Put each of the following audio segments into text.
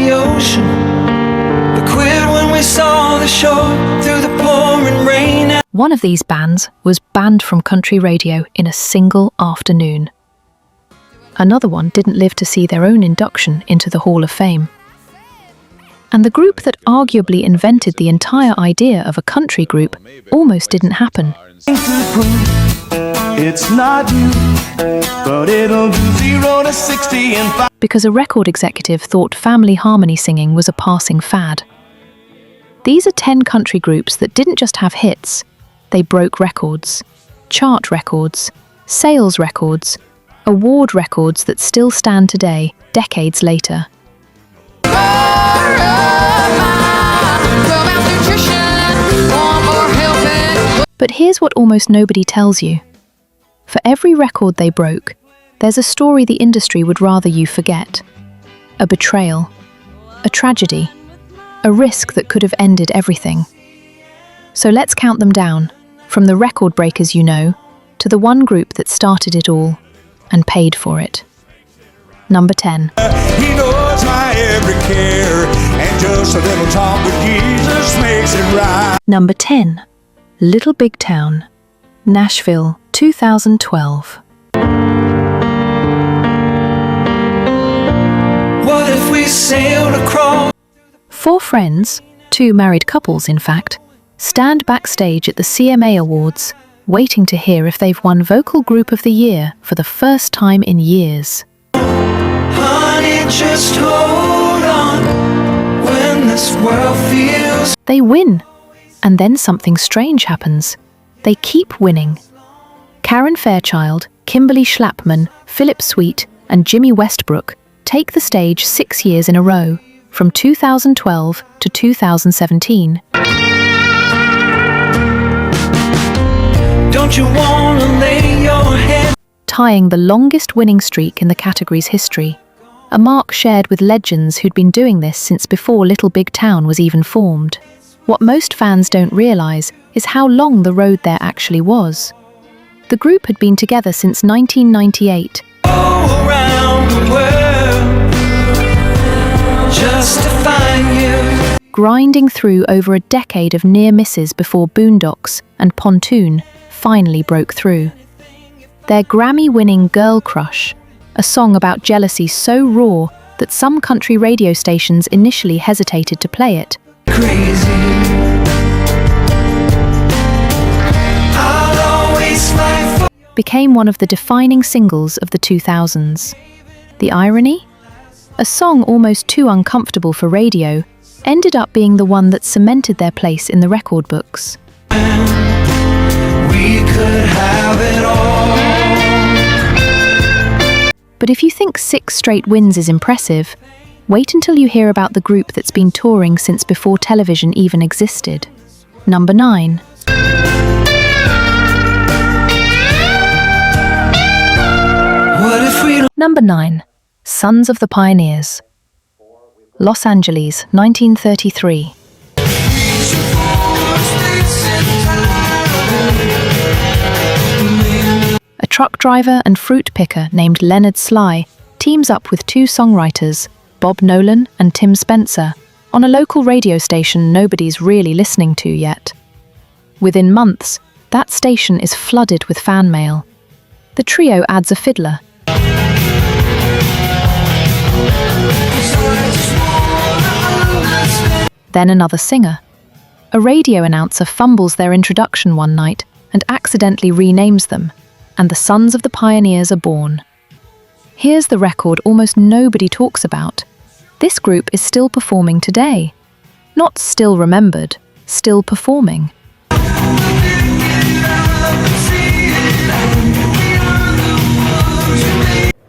the ocean, but quit when we saw the shore through the pouring rain. One of these bands was banned from country radio in a single afternoon. Another one didn't live to see their own induction into the Hall of Fame. And the group that arguably invented the entire idea of a country group almost didn't happen. It's not you, but it'll do 0 to 60 in 5. Because a record executive thought family harmony singing was a passing fad. These are 10 country groups that didn't just have hits, they broke records, chart records, sales records, award records that still stand today, decades later. But here's what almost nobody tells you. For every record they broke, there's a story the industry would rather you forget. A betrayal, a tragedy, a risk that could have ended everything. So let's count them down, from the record breakers you know, to the one group that started it all and paid for it. Number 10. He knows my every care, and just a little talk with Jesus makes it right. Number 10. Little Big Town, Nashville, 2012. What if we sailed across? 4 friends, 2 married couples in fact, stand backstage at the CMA Awards, waiting to hear if they've won Vocal Group of the Year for the first time in years. Honey, just hold on when this world feels. They win, and then something strange happens. They keep winning. Karen Fairchild, Kimberly Schlapman, Philip Sweet, and Jimmy Westbrook take the stage 6 years in a row, from 2012 to 2017. Don't you wanna lay your head? Tying the longest winning streak in the category's history, a mark shared with legends who'd been doing this since before Little Big Town was even formed. What most fans don't realise is how long the road there actually was. The group had been together since 1998. All around the world, just to find you. Grinding through over a decade of near misses before Boondocks and Pontoon finally broke through. Their Grammy-winning Girl Crush, a song about jealousy so raw that some country radio stations initially hesitated to play it, Crazy. I'll always fight for. became one of the defining singles of the 2000s. The irony? A song almost too uncomfortable for radio ended up being the one that cemented their place in the record books. We could have it all. But if you think 6 straight wins is impressive, wait until you hear about the group that's been touring since before television even existed. Number 9. What if we Number 9. Sons of the Pioneers. Los Angeles, 1933. A truck driver and fruit picker named Leonard Sly teams up with 2 songwriters, Bob Nolan and Tim Spencer, on a local radio station nobody's really listening to yet. Within months, that station is flooded with fan mail. The trio adds a fiddler. Then another singer. A radio announcer fumbles their introduction one night and accidentally renames them, and the Sons of the Pioneers are born. Here's the record almost nobody talks about. This group is still performing today. Not still remembered, still performing.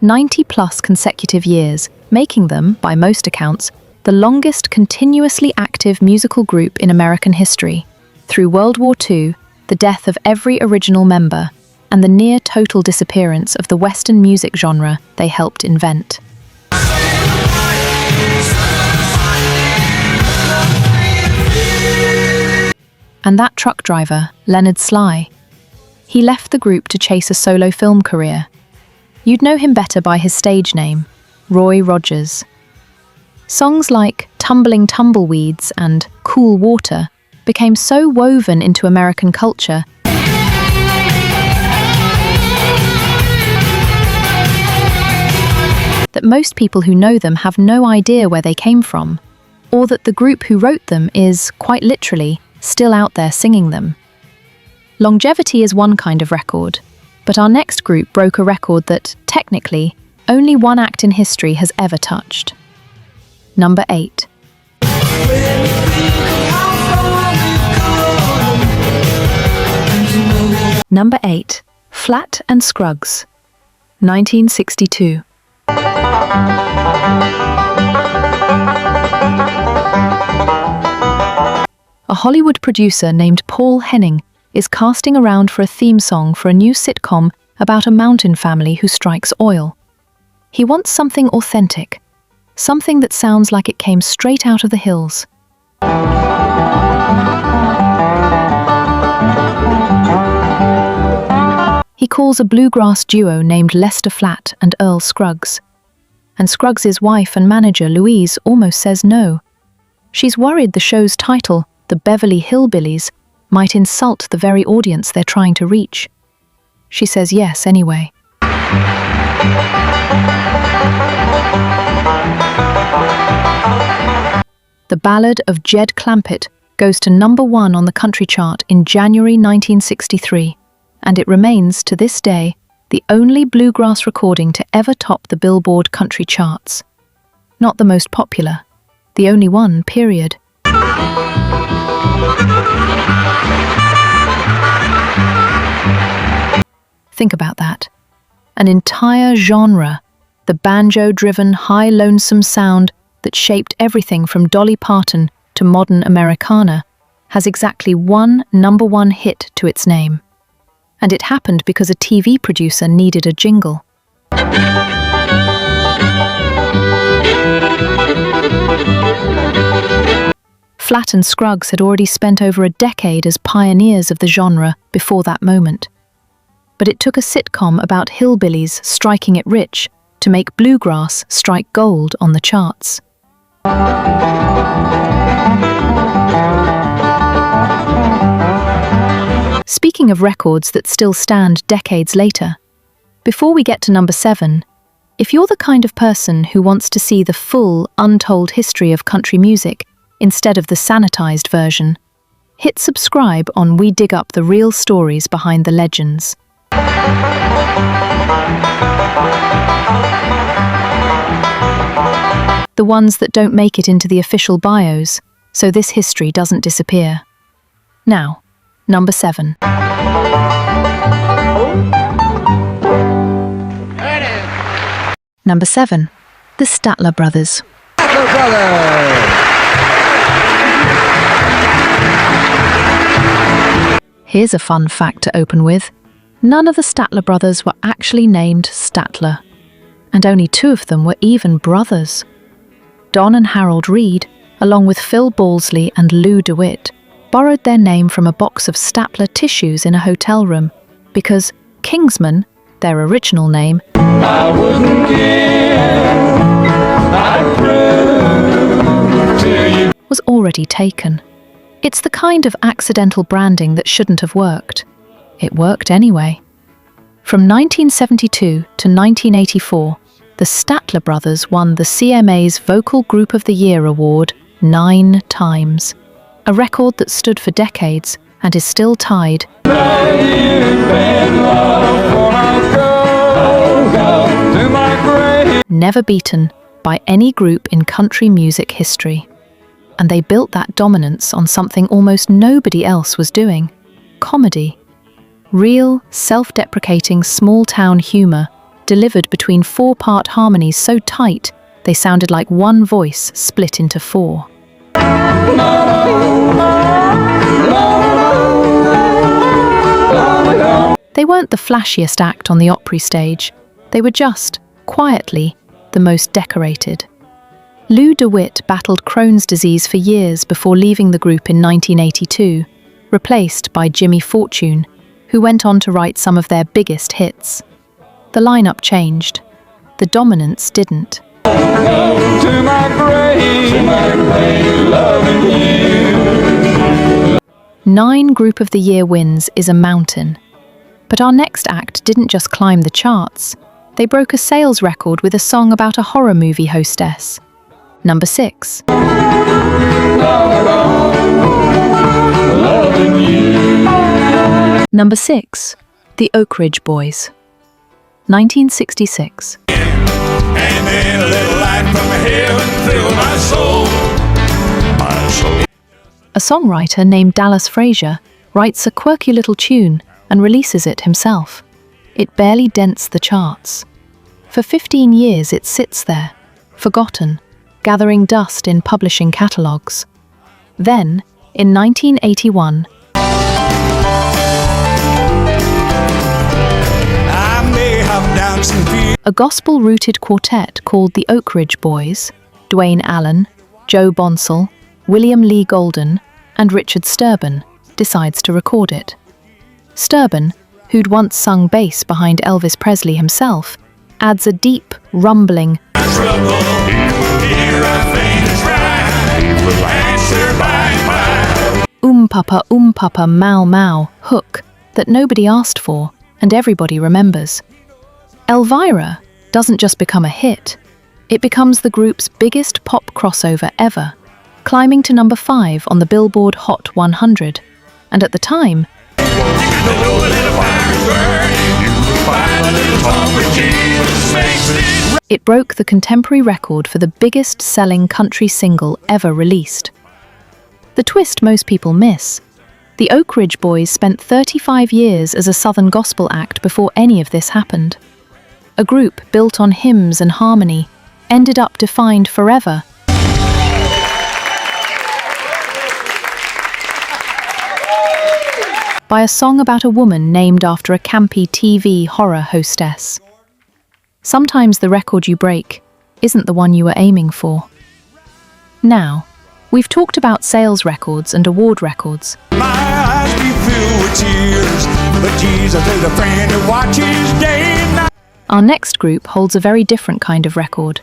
90+ consecutive years, making them, by most accounts, the longest continuously active musical group in American history. Through World War II, the death of every original member, and the near-total disappearance of the Western music genre they helped invent. And that truck driver, Leonard Sly. He left the group to chase a solo film career. You'd know him better by his stage name, Roy Rogers. Songs like Tumbling Tumbleweeds and Cool Water became so woven into American culture that most people who know them have no idea where they came from, or that the group who wrote them is, quite literally, still out there singing them. Longevity is one kind of record, but our next group broke a record that, technically, only one act in history has ever touched. Number 8. Number 8. Flat and Scruggs, 1962. A Hollywood producer named Paul Henning is casting around for a theme song for a new sitcom about a mountain family who strikes oil. He wants something authentic, something that sounds like it came straight out of the hills. He calls a bluegrass duo named Lester Flatt and Earl Scruggs. And Scruggs' wife and manager, Louise, almost says no. She's worried the show's title, The Beverly Hillbillies, might insult the very audience they're trying to reach. She says yes anyway. The Ballad of Jed Clampett goes to number 1 on the country chart in January 1963, and it remains, to this day, the only bluegrass recording to ever top the Billboard country charts. Not the most popular, the only one, period. Think about that. An entire genre, the banjo-driven, high lonesome sound that shaped everything from Dolly Parton to modern Americana, has exactly one number 1 hit to its name. And it happened because a TV producer needed a jingle. Flatt and Scruggs had already spent over a decade as pioneers of the genre before that moment. But it took a sitcom about hillbillies striking it rich to make bluegrass strike gold on the charts. Speaking of records that still stand decades later, before we get to number 7, if you're the kind of person who wants to see the full, untold history of country music instead of the sanitized version, hit subscribe on We Dig Up the Real Stories Behind the Legends. The ones that don't make it into the official bios, so this history doesn't disappear. Now, number 7. Number 7. The Statler Brothers. Here's a fun fact to open with. None of the Statler brothers were actually named Statler, and only 2 of them were even brothers. Don and Harold Reed, along with Phil Balsley and Lou DeWitt, borrowed their name from a box of Statler tissues in a hotel room because Kingsman, their original name, was already taken. It's the kind of accidental branding that shouldn't have worked. It worked anyway. From 1972 to 1984, the Statler brothers won the CMA's Vocal Group of the Year award 9 times, a record that stood for decades and is still tied, never beaten by any group in country music history. And they built that dominance on something almost nobody else was doing: comedy. Real, self-deprecating, small-town humor delivered between 4-part harmonies so tight they sounded like one voice split into 4. They weren't the flashiest act on the Opry stage. They were just, quietly, the most decorated. Lou DeWitt battled Crohn's disease for years before leaving the group in 1982, replaced by Jimmy Fortune, who went on to write some of their biggest hits. The lineup changed. The dominance didn't. To my grave, loving you. 9 Group of the Year wins is a mountain. But our next act didn't just climb the charts. They broke a sales record with a song about a horror movie hostess. Number 6. Number 6. The Oak Ridge Boys. 1966. And then a little light from heaven filled my soul. My soul. A songwriter named Dallas Frazier writes a quirky little tune and releases it himself. It barely dents the charts. For 15 years it sits there, forgotten, gathering dust in publishing catalogues. Then, in 1981, I may have doubts and fears. a gospel-rooted quartet called the Oak Ridge Boys, Dwayne Allen, Joe Bonsall, William Lee Golden, and Richard Sturban, decides to record it. Sturban, who'd once sung bass behind Elvis Presley himself, adds a deep, rumbling papa, mau mau hook that nobody asked for and everybody remembers. Elvira doesn't just become a hit, it becomes the group's biggest pop crossover ever, climbing to number 5 on the Billboard Hot 100, and at the time, it broke the contemporary record for the biggest selling country single ever released. The twist most people miss: the Oak Ridge Boys spent 35 years as a Southern gospel act before any of this happened. A group built on hymns and harmony ended up defined forever by a song about a woman named after a campy TV horror hostess. Sometimes the record you break isn't the one you were aiming for. Now, we've talked about sales records and award records. My eyes be filled with tears, but Jesus is a friend who watches day and night. Our next group holds a very different kind of record.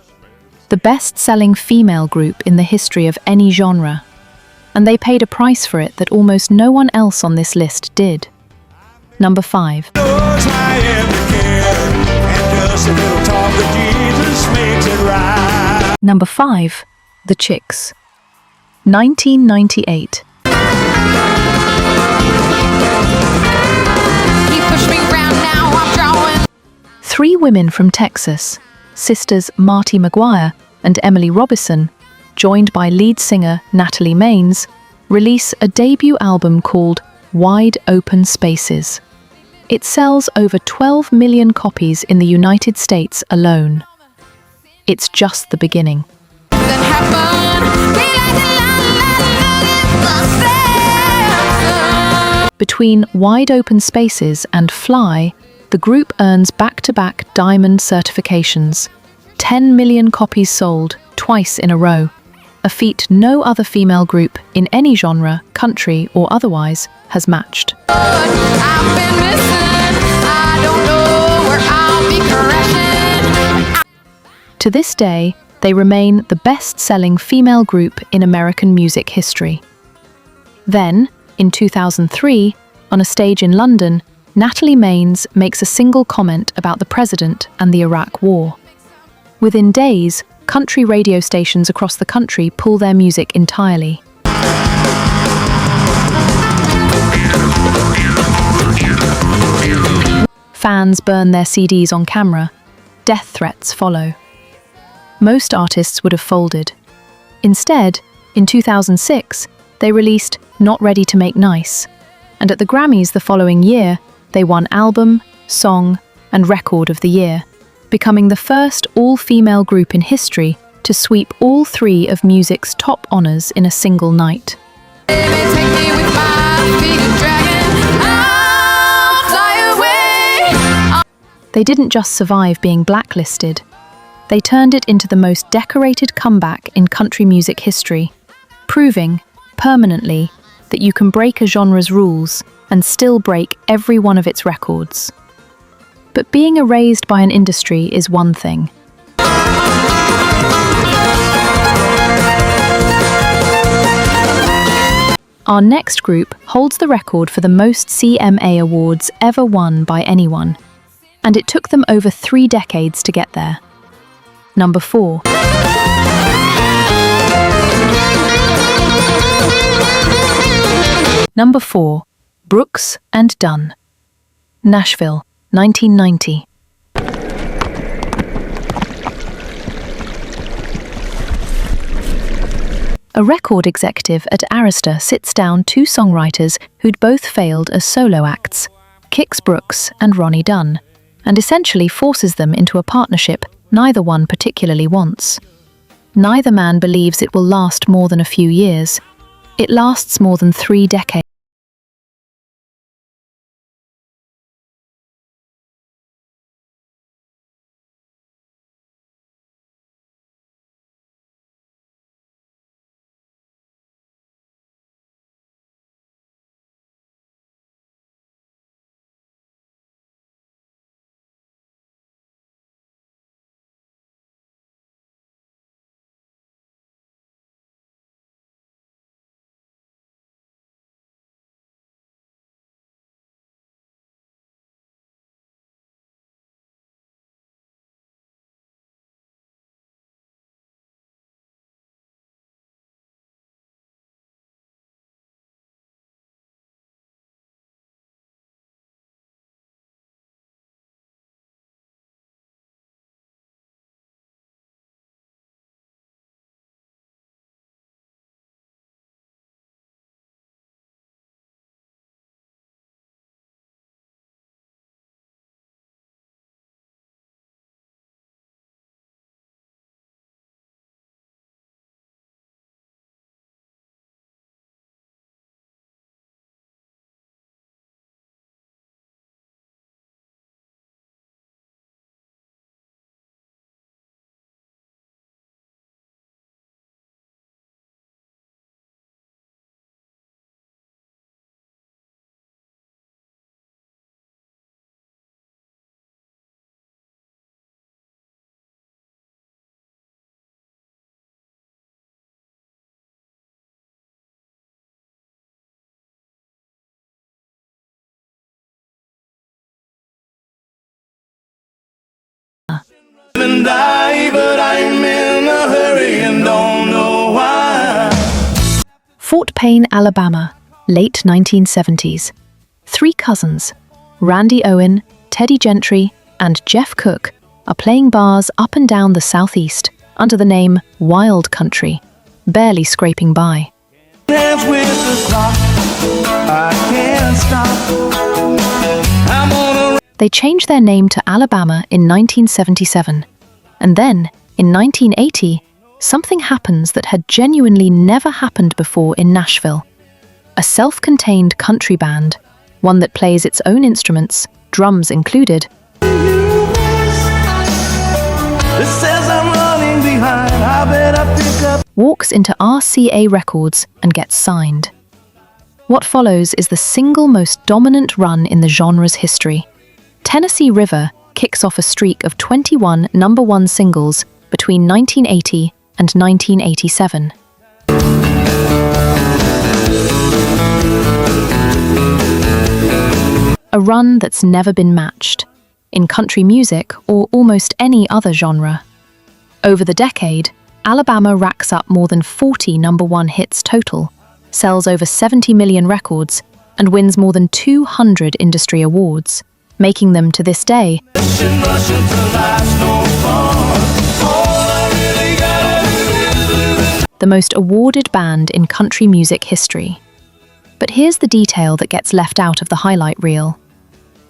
The best-selling female group in the history of any genre. And they paid a price for it that almost no one else on this list did. Number 5. Knows my every care, and just a little talk with Jesus makes it right. Number 5. The Chicks. 1998. He pushed me round, now I'm drawing. 3 women from Texas, sisters Marty McGuire and Emily Robison, joined by lead singer Natalie Maines, release a debut album called Wide Open Spaces. It sells over 12 million copies in the United States alone. It's just the beginning. That happened. Between Wide Open Spaces and Fly, the group earns back-to-back diamond certifications, 10 million copies sold twice in a row, a feat no other female group in any genre, country or otherwise, has matched. I've been missing. I don't know where I'll be crashing. To this day, they remain the best-selling female group in American music history. Then, in 2003, on a stage in London, Natalie Maines makes a single comment about the president and the Iraq War. Within days, country radio stations across the country pull their music entirely. Fans burn their CDs on camera. Death threats follow. Most artists would have folded. Instead, in 2006, they released Not Ready to Make Nice, and at the Grammys the following year, they won Album, Song, and Record of the Year, becoming the first all-female group in history to sweep all 3 of music's top honors in a single night. Baby, take me with my feet of dragon. I'll fly away. They didn't just survive being blacklisted, they turned it into the most decorated comeback in country music history, proving, permanently, that you can break a genre's rules and still break every one of its records. But being erased by an industry is one thing. Our next group holds the record for the most CMA awards ever won by anyone, and it took them over 3 decades to get there. Number 4. Number 4. Brooks and Dunn. Nashville, 1990. A record executive at Arista sits down 2 songwriters who'd both failed as solo acts, Kix Brooks and Ronnie Dunn, and essentially forces them into a partnership neither one particularly wants. Neither man believes it will last more than a few years. It lasts more than 3 decades. And die, but I'm in a hurry and don't know why. Fort Payne, Alabama, late 1970s. 3 cousins, Randy Owen, Teddy Gentry, and Jeff Cook, are playing bars up and down the southeast under the name Wild Country, barely scraping by. Dance with the clock, I can't stop. I'm on a They changed their name to Alabama in 1977, and then, in 1980, something happens that had genuinely never happened before in Nashville. A self-contained country band, one that plays its own instruments, drums included, It says I'm running behind, I better pick up. walks into RCA Records and gets signed. What follows is the single most dominant run in the genre's history. Tennessee River kicks off a streak of 21 #1 singles between 1980 and 1987. A run that's never been matched, in country music or almost any other genre. Over the decade, Alabama racks up more than 40 #1 hits total, sells over 70 million records, and wins more than 200 industry awards, making them, to this day, the most awarded band in country music history. But here's the detail that gets left out of the highlight reel.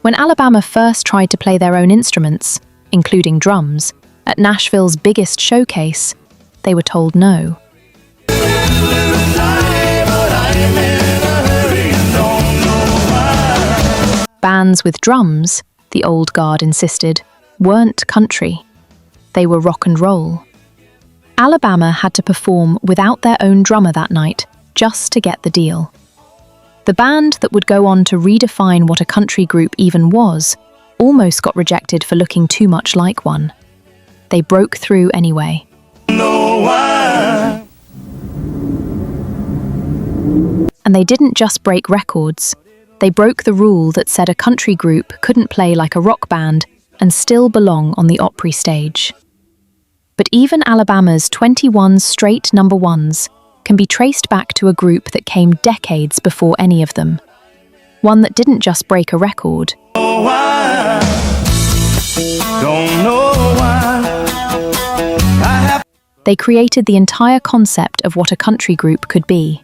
When Alabama first tried to play their own instruments, including drums, at Nashville's biggest showcase, they were told no. Bands with drums, the old guard insisted, weren't country. They were rock and roll. Alabama had to perform without their own drummer that night, just to get the deal. The band that would go on to redefine what a country group even was, almost got rejected for looking too much like one. They broke through anyway. And they didn't just break records. They broke the rule that said a country group couldn't play like a rock band and still belong on the Opry stage. But even Alabama's 21 straight number ones can be traced back to a group that came decades before any of them. One that didn't just break a record. Oh, I don't know why. They created the entire concept of what a country group could be.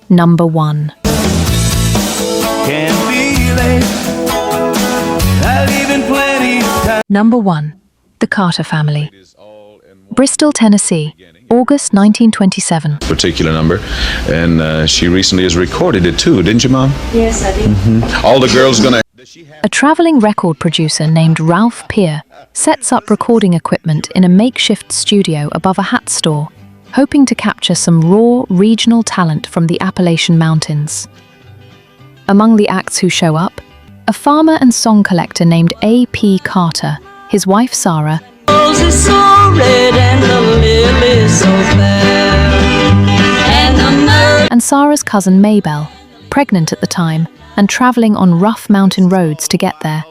Number one. Can't be late. I've even plenty time. Number one. The Carter Family. Bristol, Tennessee, August 1927. Particular number, and she recently has recorded it too, didn't you, Mom? Yes, I did. All the girls gonna. A traveling record producer named Ralph Peer sets up recording equipment in a makeshift studio above a hat store, hoping to capture some raw regional talent from the Appalachian Mountains. Among the acts who show up, a farmer and song collector named A.P. Carter, his wife Sarah, Roses so red and the lilies so fair, and the and Sarah's cousin Maybelle, pregnant at the time and traveling on rough mountain roads to get there.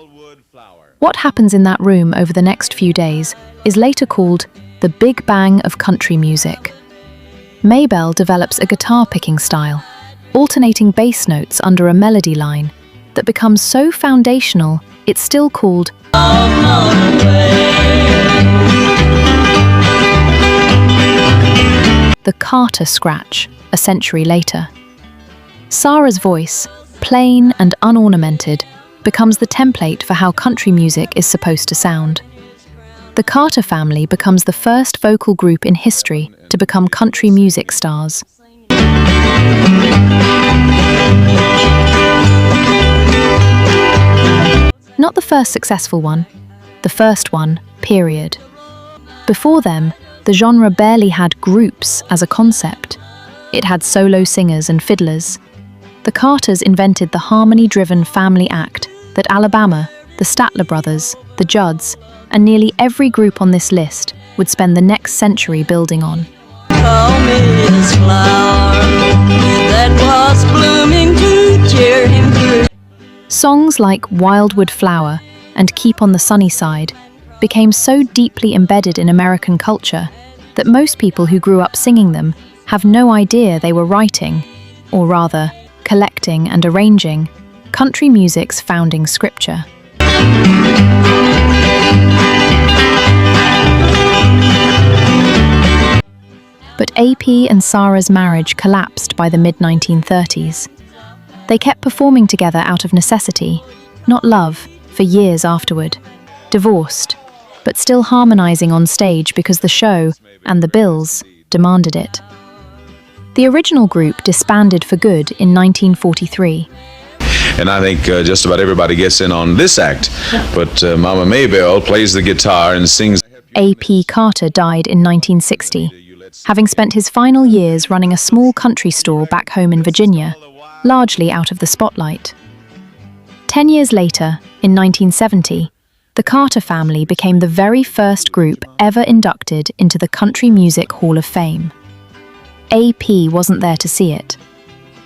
What happens in that room over the next few days is later called the Big Bang of country music. Maybelle develops a guitar picking style, alternating bass notes under a melody line that becomes so foundational it's still called the Carter Scratch a century later. Sarah's voice, plain and unornamented, becomes the template for how country music is supposed to sound. The Carter family becomes the first vocal group in history to become country music stars. Not the first successful one, the first one, period. Before them, the genre barely had groups as a concept. It had solo singers and fiddlers. The Carters invented the harmony-driven family act that Alabama, the Statler Brothers, the Judds, and nearly every group on this list would spend the next century building on. call me his flower that was blooming to cheer him through. Songs like Wildwood Flower and Keep on the Sunny Side became so deeply embedded in American culture that most people who grew up singing them have no idea they were writing, or rather, collecting and arranging, country music's founding scripture. But A.P. and Sarah's marriage collapsed by the mid-1930s. They kept performing together out of necessity, not love, for years afterward. Divorced, but still harmonizing on stage because the show, and the bills, demanded it. The original group disbanded for good in 1943. And I think just about everybody gets in on this act, but Mama Maybelle plays the guitar and sings. A.P. Carter died in 1960, having spent his final years running a small country store back home in Virginia, largely out of the spotlight. 10 years later, in 1970, the Carter family became the very first group ever inducted into the Country Music Hall of Fame. A.P. wasn't there to see it.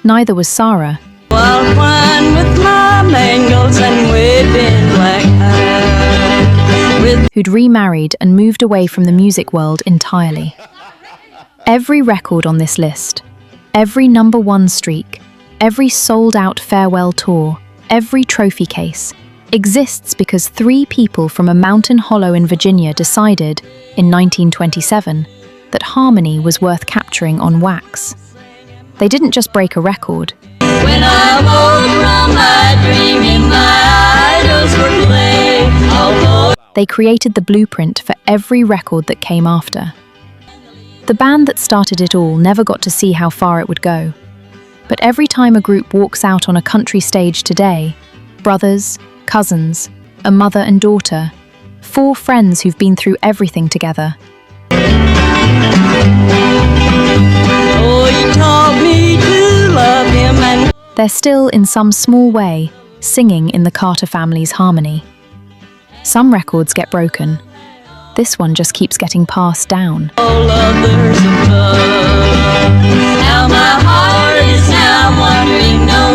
Neither was Sarah, Wild wine with my mangles and waving black hair. With who'd remarried and moved away from the music world entirely. Every record on this list, every number one streak, every sold-out farewell tour, every trophy case, exists because 3 people from a mountain hollow in Virginia decided, in 1927, that harmony was worth capturing on wax. They didn't just break a record. when I woke from my dreaming, my idols were playing. Although They created the blueprint for every record that came after. The band that started it all never got to see how far it would go. But every time a group walks out on a country stage today, brothers, cousins, a mother and daughter, 4 friends who've been through everything together, oh, he taught me to love him and they're still, in some small way, singing in the Carter family's harmony. Some records get broken. This one just keeps getting passed down. all others above.